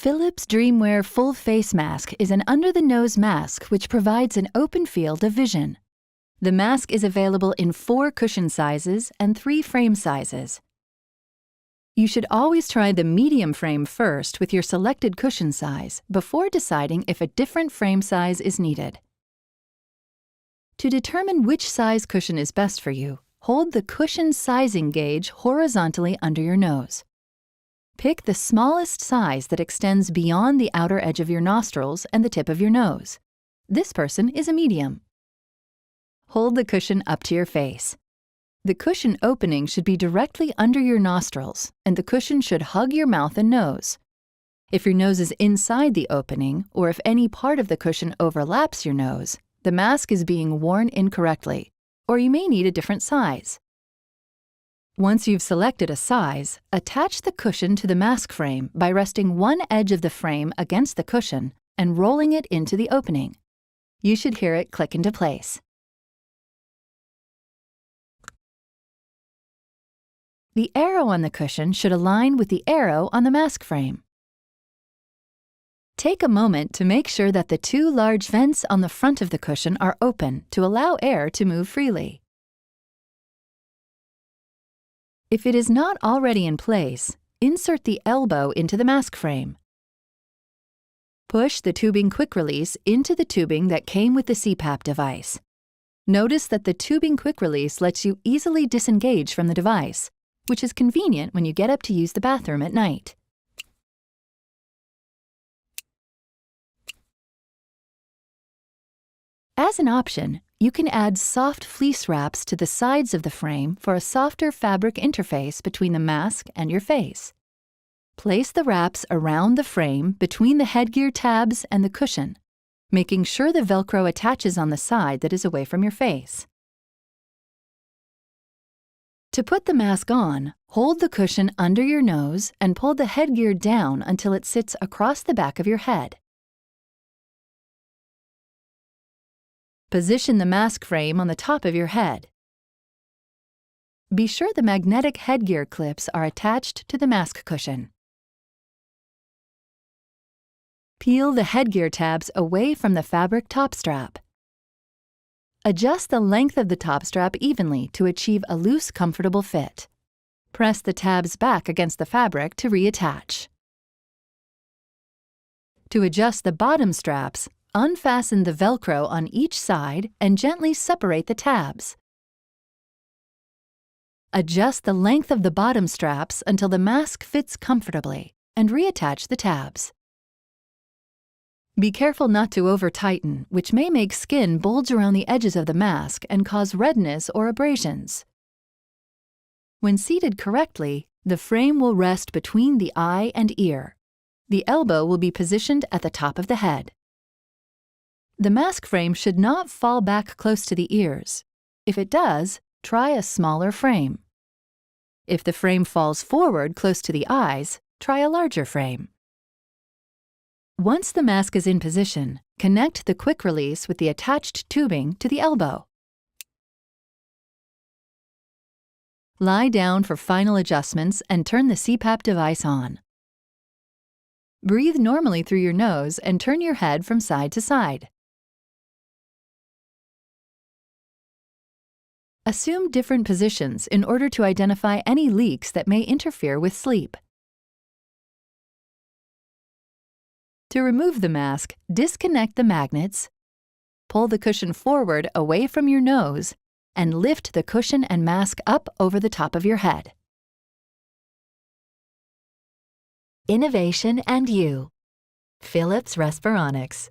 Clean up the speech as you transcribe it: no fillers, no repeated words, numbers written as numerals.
Philips DreamWear Full Face Mask is an under-the-nose mask which provides an open field of vision. The mask is available in 4 cushion sizes and 3 frame sizes. You should always try the medium frame first with your selected cushion size before deciding if a different frame size is needed. To determine which size cushion is best for you, hold the cushion sizing gauge horizontally under your nose. Pick the smallest size that extends beyond the outer edge of your nostrils and the tip of your nose. This person is a medium. Hold the cushion up to your face. The cushion opening should be directly under your nostrils, and the cushion should hug your mouth and nose. If your nose is inside the opening, or if any part of the cushion overlaps your nose, the mask is being worn incorrectly, or you may need a different size. Once you've selected a size, attach the cushion to the mask frame by resting one edge of the frame against the cushion and rolling it into the opening. You should hear it click into place. The arrow on the cushion should align with the arrow on the mask frame. Take a moment to make sure that the 2 large vents on the front of the cushion are open to allow air to move freely. If it is not already in place, insert the elbow into the mask frame. Push the tubing quick release into the tubing that came with the CPAP device. Notice that the tubing quick release lets you easily disengage from the device, which is convenient when you get up to use the bathroom at night. As an option, you can add soft fleece wraps to the sides of the frame for a softer fabric interface between the mask and your face. Place the wraps around the frame between the headgear tabs and the cushion, making sure the Velcro attaches on the side that is away from your face. To put the mask on, hold the cushion under your nose and pull the headgear down until it sits across the back of your head. Position the mask frame on the top of your head. Be sure the magnetic headgear clips are attached to the mask cushion. Peel the headgear tabs away from the fabric top strap. Adjust the length of the top strap evenly to achieve a loose, comfortable fit. Press the tabs back against the fabric to reattach. To adjust the bottom straps, unfasten the Velcro on each side and gently separate the tabs. Adjust the length of the bottom straps until the mask fits comfortably and reattach the tabs. Be careful not to over-tighten, which may make skin bulge around the edges of the mask and cause redness or abrasions. When seated correctly, the frame will rest between the eye and ear. The elbow will be positioned at the top of the head. The mask frame should not fall back close to the ears. If it does, try a smaller frame. If the frame falls forward close to the eyes, try a larger frame. Once the mask is in position, connect the quick release with the attached tubing to the elbow. Lie down for final adjustments and turn the CPAP device on. Breathe normally through your nose and turn your head from side to side. Assume different positions in order to identify any leaks that may interfere with sleep. To remove the mask, disconnect the magnets, pull the cushion forward away from your nose, and lift the cushion and mask up over the top of your head. Innovation and you. Philips Respironics.